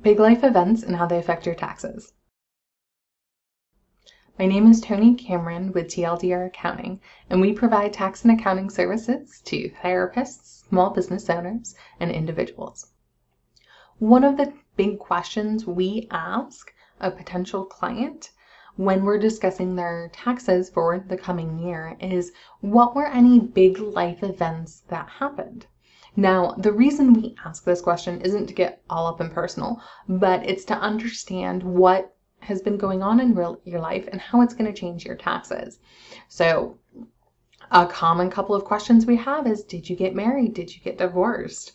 Big life events and how they affect your taxes. My name is Tony Cameron with TLDR Accounting, and we provide tax and accounting services to therapists, small business owners, and individuals. One of the big questions we ask a potential client when we're discussing their taxes for the coming year is, what were any big life events that happened? Now, the reason we ask this question isn't to get all up and personal, but it's to understand what has been going on in your life and how it's going to change your taxes. So a common couple of questions we have is, did you get married? Did you get divorced?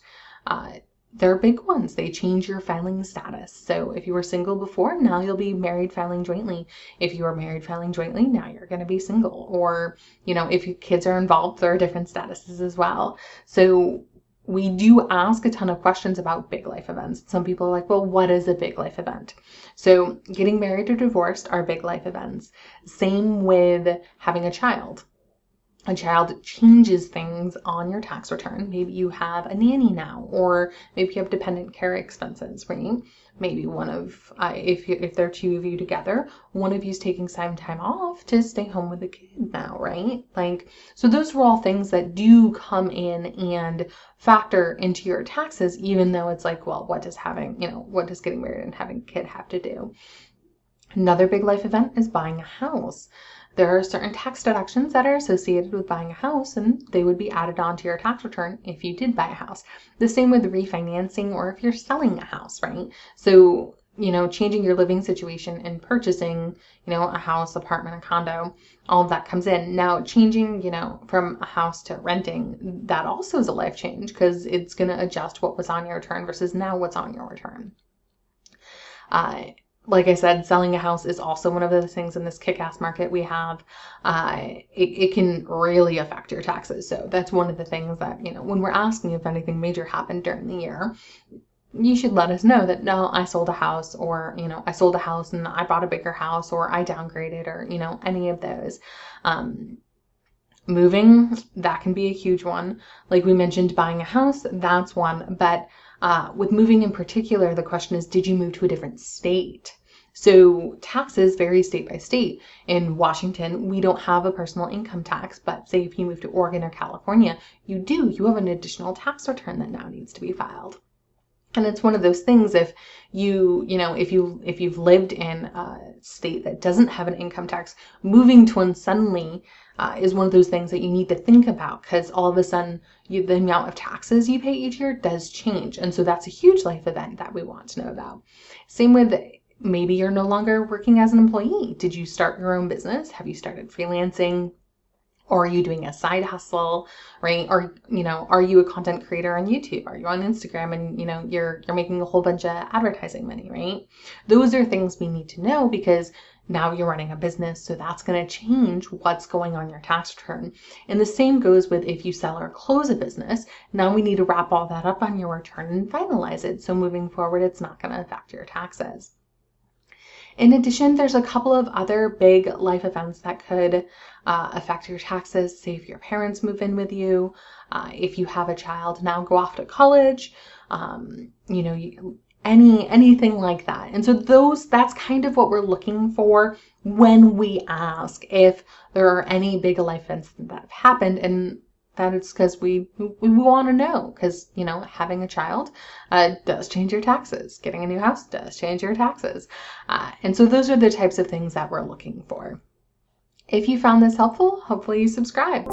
They're big ones. They change your filing status. So if you were single before, now you'll be married filing jointly. If you were married filing jointly, now you're going to be single. Or, if your kids are involved, there are different statuses as well. So we do ask a ton of questions about big life events. Some people are like, well, what is a big life event? So getting married or divorced are big life events. Same with having a child. A child changes things on your tax return. Maybe you have a nanny now, or maybe you have dependent care expenses, right? Maybe if there are two of you together, one of you is taking some time off to stay home with the kid now, right? So those are all things that do come in and factor into your taxes, even though it's like, well, what does getting married and having a kid have to do? Another big life event is buying a house. There are certain tax deductions that are associated with buying a house, and they would be added onto your tax return if you did buy a house. The same with refinancing or if you're selling a house, right? So, changing your living situation and purchasing, a house, apartment, a condo, all of that comes in. Now, changing, from a house to renting, that also is a life change because it's going to adjust what was on your return versus now what's on your return. Like I said, selling a house is also one of those things in this kick-ass market we have. It can really affect your taxes. So that's one of the things that, when we're asking if anything major happened during the year, you should let us know that, no, I sold a house, or, I sold a house and I bought a bigger house, or I downgraded, or, any of those. Moving, that can be a huge one. Like we mentioned, buying a house, that's one. But with moving in particular, the question is, did you move to a different state? So taxes vary state by state. In Washington, we don't have a personal income tax, but say if you move to Oregon or California, you have an additional tax return that now needs to be filed. And it's one of those things, if you've lived in a state that doesn't have an income tax, moving to one suddenly is one of those things that you need to think about, because all of a sudden the amount of taxes you pay each year does change. And so that's a huge life event that we want to know about. Same with, maybe you're no longer working as an employee. Did you start your own business? Have you started freelancing? Or are you doing a side hustle, right? Or, are you a content creator on YouTube? Are you on Instagram and, you're making a whole bunch of advertising money, right? Those are things we need to know, because now you're running a business. So that's going to change what's going on your tax return. And the same goes with if you sell or close a business. Now we need to wrap all that up on your return and finalize it. So moving forward, it's not going to affect your taxes. In addition, there's a couple of other big life events that could affect your taxes. Say if your parents move in with you, if you have a child now go off to college, anything like that. And so that's kind of what we're looking for when we ask if there are any big life events that have happened. And that it's because we want to know, because, having a child does change your taxes. Getting a new house does change your taxes. And so those are the types of things that we're looking for. If you found this helpful, hopefully you subscribe.